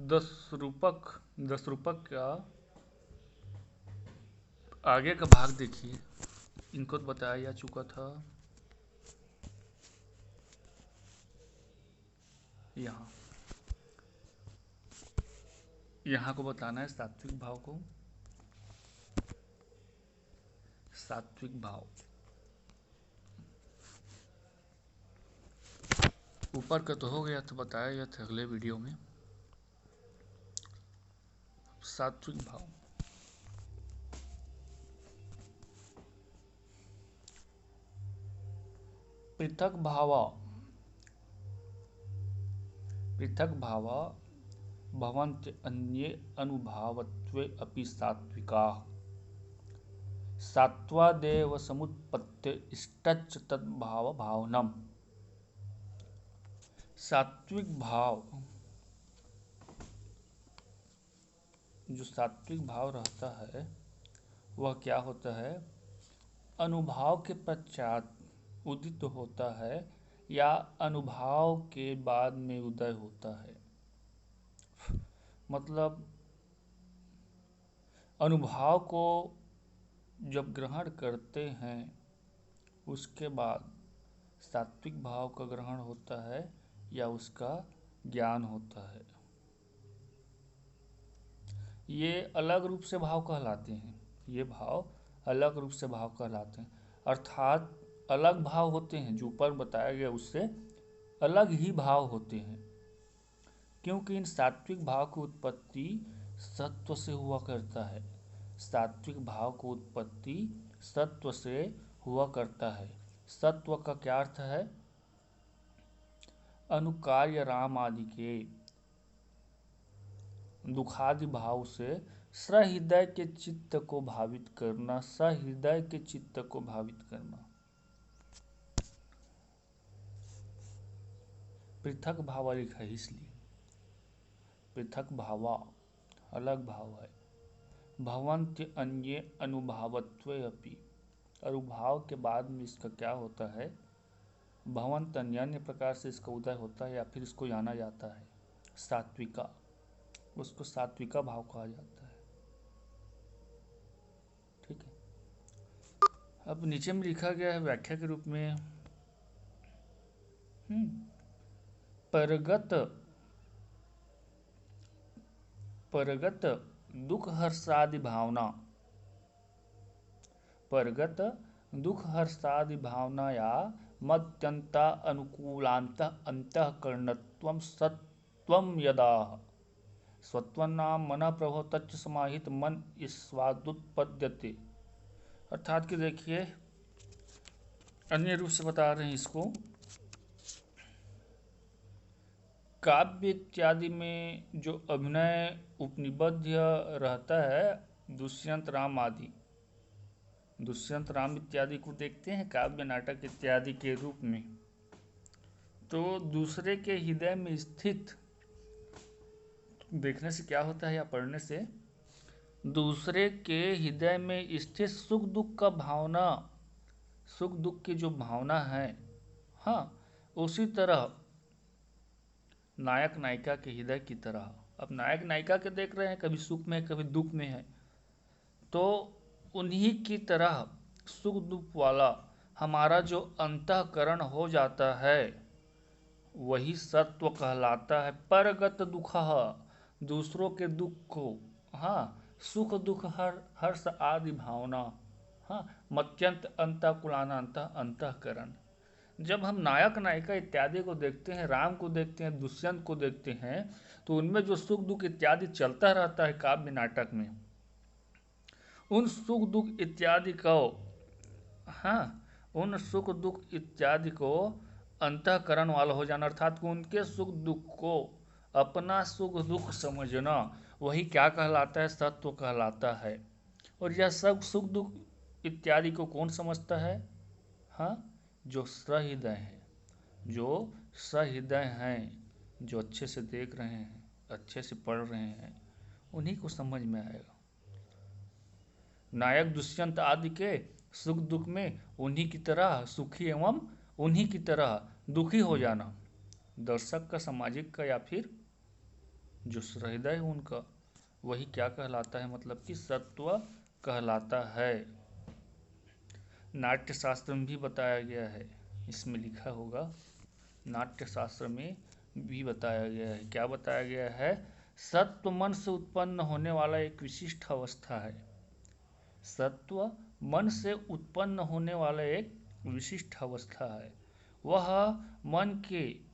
दस रूपक का आगे का भाग देखिए, इनको तो बताया जा चुका था। यहाँ यहाँ को बताना है सात्विक भाव को। सात्विक भाव ऊपर का तो हो गया, तो बताया गया था अगले वीडियो में। सात्विक भाव पृथक भावा पृथक भावा भवन्ति अन्ये अनुभावत्वे अपि सात्विकाः। सात्वादेव समुत्पत्ति इष्टच्च तद्भाव भावनम्। सात्विक भाव, जो सात्विक भाव रहता है वह क्या होता है? अनुभाव के पश्चात उदित होता है या अनुभाव के बाद में उदय होता है। मतलब अनुभाव को जब ग्रहण करते हैं उसके बाद सात्विक भाव का ग्रहण होता है या उसका ज्ञान होता है। ये अलग रूप से भाव कहलाते हैं। ये भाव अलग रूप से भाव कहलाते हैं, अर्थात अलग भाव होते हैं। जो ऊपर बताया गया उससे अलग ही भाव होते हैं, क्योंकि इन सात्विक भाव की उत्पत्ति सत्व से हुआ करता है। सात्विक भाव की उत्पत्ति सत्व से हुआ करता है। सत्व का क्या अर्थ है? अनुकार्य राम आदि के दुखादि भाव से सहृदय के चित्त को भावित करना, सहृदय के चित्त को भावित करना। पृथक भावा लिखा है इसलिए। पृथक भावा अलग भाव है। भवन्ति अन्ये अनुभावत्वे अपि, अनुभाव के बाद में इसका क्या होता है? भवन्त अन्य प्रकार से इसका उदय होता है या फिर इसको जाना जाता है सात्विका, उसको सात्विका भाव कहा जाता है। ठीक है। अब नीचे में लिखा गया है व्याख्या के रूप में, परगत परगत दुख हर्षादि भावना, परगत दुख हर्षादि भावना या मत्यंता अनुकूलांत अंतःकरणत्वं सत्वं यदा स्वत्वनाम मन प्रभो तच्च समाहित मन स्वादुत्पद्यते। अर्थात कि देखिए, अन्य रूप से बता रहे हैं इसको। काव्य इत्यादि में जो अभिनय उपनिबद्ध रहता है, दुष्यंत राम आदि, दुष्यंत राम इत्यादि को देखते हैं काव्य नाटक इत्यादि के रूप में, तो दूसरे के हृदय में स्थित, देखने से क्या होता है या पढ़ने से, दूसरे के हृदय में स्थित सुख दुख का भावना, सुख दुख की जो भावना है, हाँ, उसी तरह नायक नायिका के हृदय की तरह। अब नायक नायिका के देख रहे हैं, कभी सुख में कभी दुख में है, तो उन्हीं की तरह सुख दुख वाला हमारा जो अंतःकरण हो जाता है वही सत्व कहलाता है। परगत दुख, दूसरों के दुख को, हाँ, सुख दुख हर्ष आदि भावना, हाँ, मत्यंत अंतकुलानांत अंतःकरण। जब हम नायक नायिका इत्यादि को देखते हैं, राम को देखते हैं, दुष्यंत को देखते हैं, तो उनमें जो सुख दुख इत्यादि चलता रहता है काव्य नाटक में, उन सुख दुख इत्यादि को, हाँ, उन सुख दुख इत्यादि को अंतःकरण वाला हो जाना, अर्थात कि उनके सुख दुख को अपना सुख दुख समझना, वही क्या कहलाता है? सत्व कहलाता है। और यह सब सुख दुख इत्यादि को कौन समझता है? हाँ, जो सहृदय हैं, जो सहृदय हैं, जो अच्छे से देख रहे हैं, अच्छे से पढ़ रहे हैं, उन्हीं को समझ में आएगा। नायक दुष्यंत आदि के सुख दुख में उन्हीं की तरह सुखी एवं उन्हीं की तरह दुखी हो जाना, दर्शक का, सामाजिक का या फिर जो सहृदय है उनका, वही क्या कहलाता है, मतलब कि सत्व कहलाता है। नाट्य शास्त्र में भी बताया गया है, इसमें लिखा होगा, नाट्य शास्त्र में भी बताया गया है। क्या बताया गया है? सत्व मन से उत्पन्न होने वाला एक विशिष्ट अवस्था है। सत्व मन से उत्पन्न होने वाला एक विशिष्ट अवस्था है। वह मन के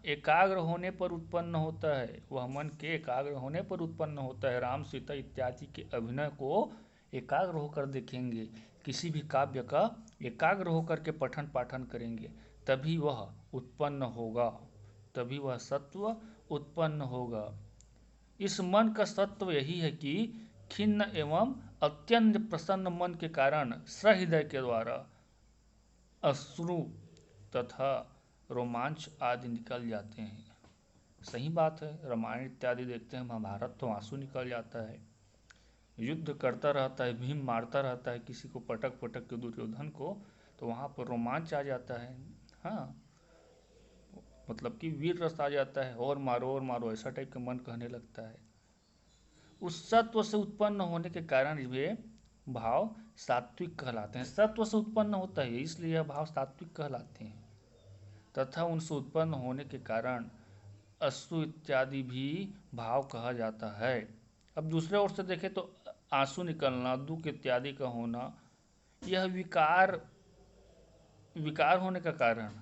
एकाग्र होने पर उत्पन्न होता है। वह मन के एकाग्र होने पर उत्पन्न होता है। राम सीता इत्यादि के अभिनय को एकाग्र होकर देखेंगे, किसी भी काव्य का एकाग्र होकर के पठन पाठन करेंगे, तभी वह उत्पन्न होगा, तभी वह सत्व उत्पन्न होगा। इस मन का सत्व यही है कि खिन्न एवं अत्यंत प्रसन्न मन के कारण सहृदय के द्वारा अश्रु तथा रोमांच आदि निकल जाते हैं। सही बात है, रामायण इत्यादि देखते हैं, महाभारत तो आंसू निकल जाता है। युद्ध करता रहता है, भीम मारता रहता है किसी को पटक पटक के दुर्योधन को, तो वहाँ पर रोमांच आ जाता है। हाँ, मतलब कि वीर रस आ जाता है, और मारो ऐसा टाइप का मन कहने लगता है। उस सत्व से उत्पन्न होने के कारण वे भाव सात्विक कहलाते हैं। सत्व से उत्पन्न होता है इसलिए यह भाव सात्विक कहलाते हैं, तथा उनसे उत्पन्न होने के कारण अश्रु इत्यादि भी भाव कहा जाता है। अब दूसरे ओर से देखें तो आंसू निकलना, दुख इत्यादि का होना, यह विकार होने का कारण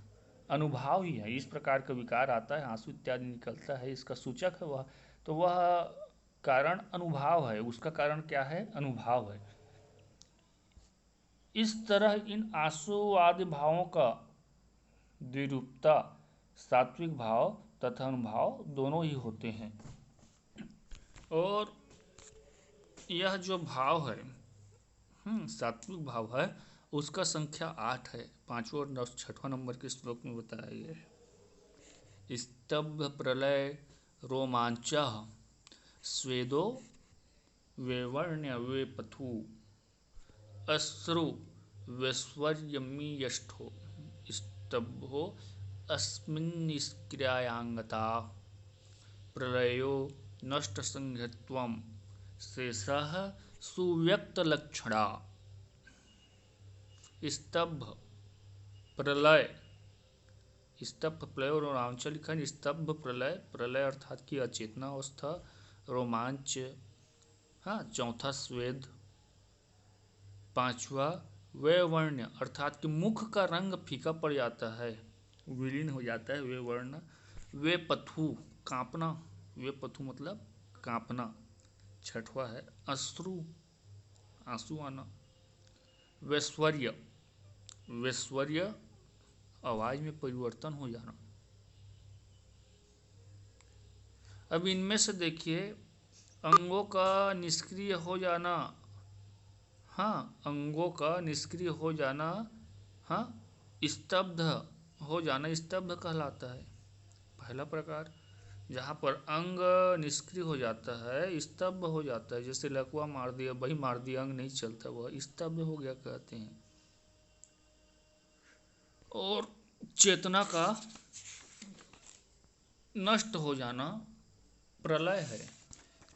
अनुभाव ही है। इस प्रकार का विकार आता है, आंसू इत्यादि निकलता है, इसका सूचक है वह, तो वह कारण अनुभाव है। उसका कारण क्या है? अनुभाव है। इस तरह इन आंसू आदि भावों का द्विरूपता सात्विक भाव तथा अनुभाव दोनों ही होते हैं। और यह जो भाव है, सात्विक भाव है, उसका संख्या 8 है। 5वां और 6वां नंबर के श्लोक में बताया गया है। स्तब्ध प्रलय रोमांच स्वेदो वेवर्ण्य वेपथु अश्रु वैश्वर्यमीयष्ठो स्तब्धो अस्मिन्निष्क्रियाङ्गता प्रलयो नष्टसंहृत्वं शेषः सुव्यक्तलक्षणा। स्तब्ध प्रलय, स्तब्ध प्रलय और रोमांच लिखा है। स्तब्ध प्रलय, प्रलय अर्थात की अचेतना अवस्था, रोमांच, चौथा स्वेद, 5वां वैवर्ण्य अर्थात कि मुख का रंग फीका पड़ जाता है, विलीन हो जाता है वैवर्ण। वेपथु कांपना, वेपथु मतलब कांपना। 6वां है अश्रु, आंसू आना। वैश्वर्य, वैश्वर्य आवाज में परिवर्तन हो जाना। अब इनमें से देखिए, अंगों का निष्क्रिय हो जाना, अंगों का निष्क्रिय हो जाना, स्तब्ध हो जाना स्तब्ध कहलाता है। पहला प्रकार, जहाँ पर अंग निष्क्रिय हो जाता है, स्तब्ध हो जाता है, जैसे लकवा मार दिया, वही मार दिया, अंग नहीं चलता, वह स्तब्ध हो गया कहते हैं। और चेतना का नष्ट हो जाना प्रलय है।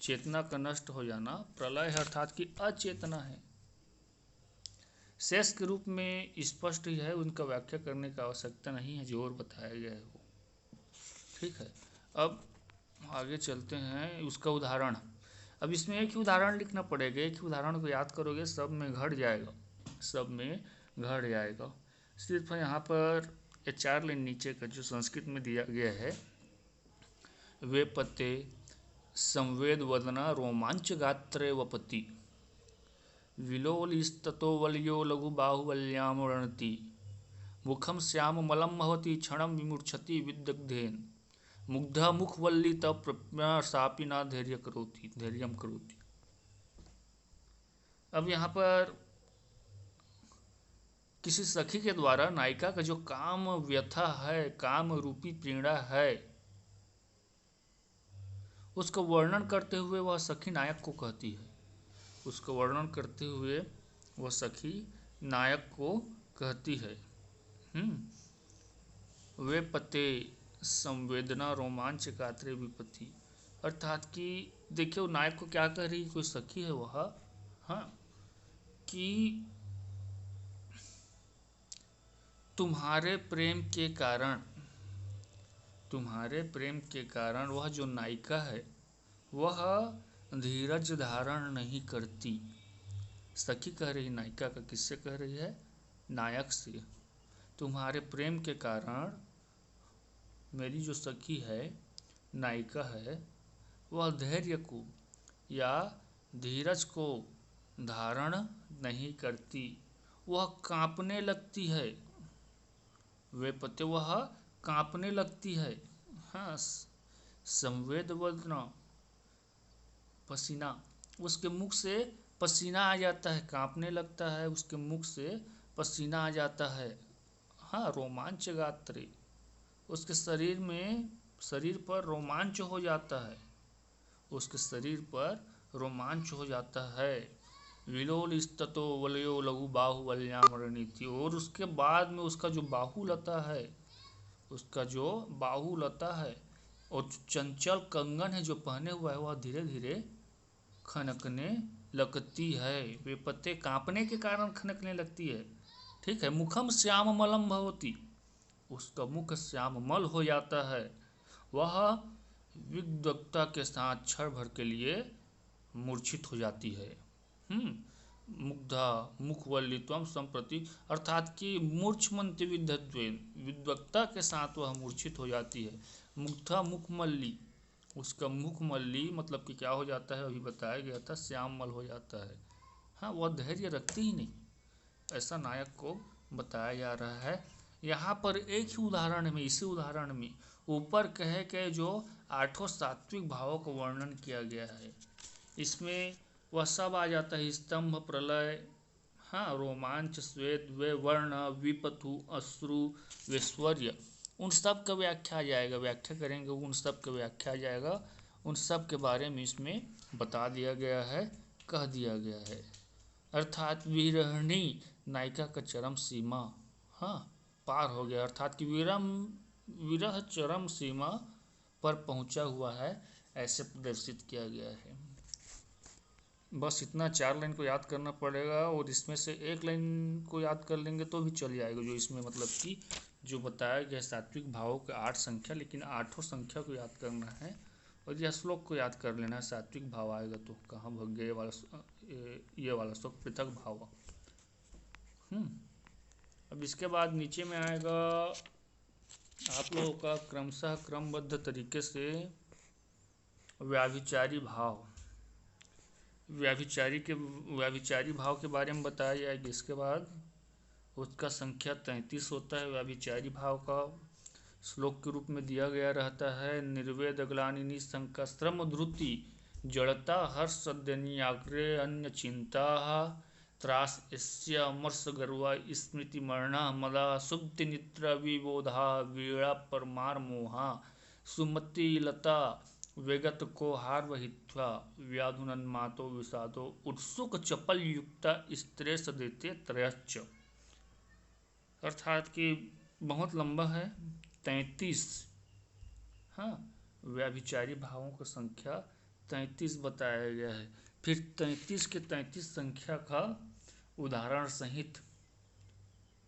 चेतना का नष्ट हो जाना प्रलय है, अर्थात कि अचेतना है। शेष के रूप में स्पष्ट ही है, उनका व्याख्या करने की आवश्यकता नहीं है, जो और बताया गया है वो ठीक है। अब आगे चलते हैं, उसका उदाहरण। अब इसमें एक ही उदाहरण लिखना पड़ेगा, एक ही उदाहरण को याद करोगे सब में घट जाएगा, सब में घट जाएगा। सिर्फ यहाँ पर 4 लाइन नीचे का जो संस्कृत में दिया गया है, वे पते संवेद वदना रोमांच गात्रे वपति विलोलिस्ततो वल्यो लघु बाहुवल्याम रणति मुखम श्याम मलम भवति क्षणम विमूर्छति विदग्धेन मुग्धा मुखवल्ली तब प्रज्ञासापि न धैर्यम करोति। अब यहाँ पर किसी सखी के द्वारा नायिका का जो काम व्यथा है, काम रूपी पीड़ा है, उसका वर्णन करते हुए वह सखी नायक को कहती है। उसका वर्णन करते हुए वह सखी नायक को कहती है, वे पते संवेदना रोमांच गात्रे विपत्ति। अर्थात कि देखिए वो नायक को क्या कह रही है, कोई सखी है वह, हाँ, कि तुम्हारे प्रेम के कारण, तुम्हारे प्रेम के कारण वह जो नायिका है वह धीरज धारण नहीं करती। सखी कह रही नायिका का, किससे कह रही है, नायक से। तुम्हारे प्रेम के कारण मेरी जो सखी है, नायिका है, वह धैर्य को या धीरज को धारण नहीं करती, वह कांपने लगती है। वे पते वह कांपने लगती है। हाँ, संवेद वदना, पसीना, उसके मुख से पसीना आ जाता है, कांपने लगता है, उसके मुख से पसीना आ जाता है। हाँ, रोमांच गात्रे, उसके शरीर में, शरीर पर रोमांच हो जाता है, उसके शरीर पर रोमांच हो जाता है। विलोल स्ततो वलयो लघु बाहुबल्याम रणीति, और उसके बाद में उसका जो बाहुलता है, उसका जो बाहुलता है और चंचल कंगन है जो पहने हुआ है, वह धीरे धीरे खनकने लगती है। वे पत्ते कांपने के कारण खनकने लगती है। ठीक है। मुखम श्याम मलम भवती, उसका मुख श्याम मल हो जाता है। वह विद्वत्ता के साथ क्षण भर के लिए मूर्छित हो जाती है। मुग्धा मुखवल्लित्वम संप्रति, अर्थात कि मूर्छमंति विद्धत्वेन, विद्वत्ता के साथ वह मूर्छित हो जाती है। मुग्धा मुखमल्ली, उसका मुखमल्ली मतलब कि क्या हो जाता है, अभी बताया गया था, श्याममल हो जाता है। हाँ, वह धैर्य रखती ही नहीं, ऐसा नायक को बताया जा रहा है। यहाँ पर एक ही उदाहरण में, इसी उदाहरण में ऊपर कहे के जो 8 सात्विक भावों का वर्णन किया गया है, इसमें वह सब आ जाता है, स्तंभ, प्रलय, हाँ, रोमांच, श्वेत, वे वर्ण, विपथु, अश्रु, वैश्वर्य, उन सब का व्याख्या आ जाएगा, व्याख्या करेंगे, उन सब का व्याख्या आ जाएगा, उन सब के बारे में इसमें बता दिया गया है, कह दिया गया है। अर्थात विरहणी नायिका का चरम सीमा, हाँ, पार हो गया, अर्थात कि विरह चरम सीमा पर पहुंचा हुआ है, ऐसे प्रदर्शित किया गया है। बस इतना 4 लाइन को याद करना पड़ेगा, और इसमें से एक लाइन को याद कर लेंगे तो भी चल जाएगा, जो इसमें मतलब कि जो बताया गया सात्विक भावों के 8 संख्या, लेकिन 8 संख्या को याद करना है, और यह श्लोक को याद कर लेना है। सात्विक भाव आएगा तो कहाँ भग गए, ये वाला श्लोक पृथक भाव। अब इसके बाद नीचे में आएगा आप लोगों का क्रमशः क्रमबद्ध तरीके से व्याभिचारी भाव, व्याभिचारी भाव के बारे में बताया जाएगा। इसके बाद उसका संख्या 33 होता है। व्याभिचारी भाव का श्लोक के रूप में दिया गया रहता है, निर्वेद ग्लानिनी शंका श्रम धृति जड़ता हर्ष सद्यनी आग्रे अन्य चिंता त्रास एस्य अमर्ष गर्वा स्मृति मरणा मदा सुप्ति निद्रा विबोधा वीणा परमार मोहा सुमति लता वेगत को हार वहित्वा व्याधुनन्मातो विषादो उत्सुक चपल युक्ता स्त्रे सदेते त्रयश्च, अर्थात कि बहुत लंबा है, 33, हाँ, व्याभिचारी भावों की संख्या 33 बताया गया है। फिर 33 के 33 संख्या का उदाहरण सहित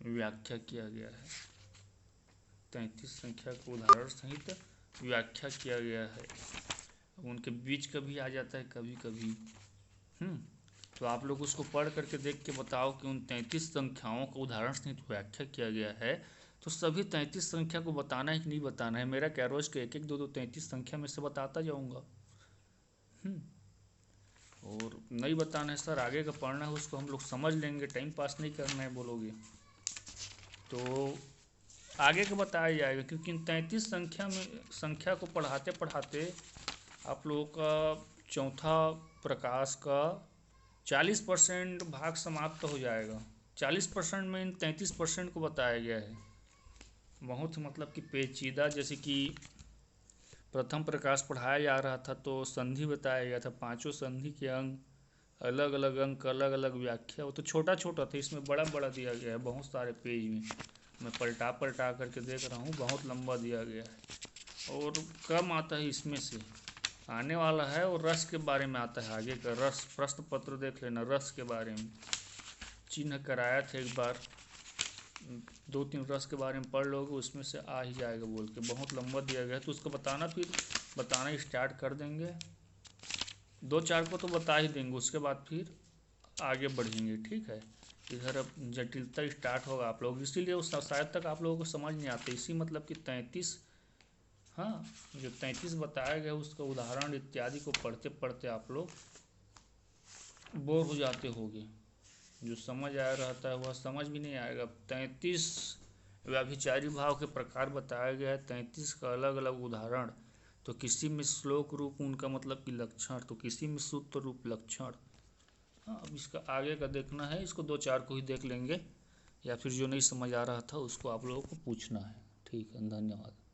व्याख्या किया गया है, 33 संख्या को उदाहरण सहित व्याख्या किया गया है। उनके बीच का भी आ जाता है कभी कभी। तो आप लोग उसको पढ़ करके देख के बताओ कि उन 33 संख्याओं का उदाहरण सहित व्याख्या किया गया है, तो सभी 33 संख्या को बताना है कि नहीं बताना है। मेरा क्या रोज के 1 1 2 2 33 संख्या में से बताता जाऊंगा। और नहीं बताना है सर, आगे का पढ़ना है, उसको हम लोग समझ लेंगे, टाइम पास नहीं करना है बोलोगे तो आगे का बताया जाएगा। क्योंकि इन 33 संख्या को पढ़ाते पढ़ाते आप लोगों का चौथा प्रकाश का 40% भाग समाप्त हो जाएगा। 40% में इन 33% को बताया गया है। बहुत मतलब कि पेचीदा, जैसे कि प्रथम प्रकाश पढ़ाया जा रहा था तो संधि बताया गया था, 5 संधि के अंग, अलग अलग अंक, अलग अलग व्याख्या। वो तो छोटा छोटा था, इसमें बड़ा बड़ा दिया गया है, बहुत सारे पेज में। मैं पलटा करके देख रहा हूँ, बहुत लंबा दिया गया है और कम आता है इसमें से। आने वाला है, और रस के बारे में आता है आगे का। रस प्रश्न पत्र देख लेना, रस के बारे में चिन्ह कराया था एक बार, 2-3 रस के बारे में पढ़ लोगे, उसमें से आ ही जाएगा बोल के। बहुत लंबा दिया गया तो उसको बताना, फिर बताना स्टार्ट कर देंगे। 2-4 को तो बता ही देंगे, उसके बाद फिर आगे बढ़ेंगे, ठीक है। इधर अब जटिलता स्टार्ट होगा आप लोग, इसीलिए उस शायद तक आप लोगों को समझ नहीं आते। इसी मतलब कि 33, हाँ, जो 33 बताया गया उसका उदाहरण इत्यादि को पढ़ते पढ़ते आप लोग बोर हो जाते होंगे। जो समझ आया रहता है वह समझ भी नहीं आएगा। 33 व्याभिचारी भाव के प्रकार बताया गया है, 33 का अलग अलग उदाहरण। तो किसी में श्लोक रूप उनका मतलब कि लक्षण, तो किसी में सूत्र रूप लक्षण। हाँ, अब इसका आगे का देखना है, इसको 2-4 को ही देख लेंगे, या फिर जो नहीं समझ आ रहा था उसको आप लोगों को पूछना है। ठीक है, धन्यवाद।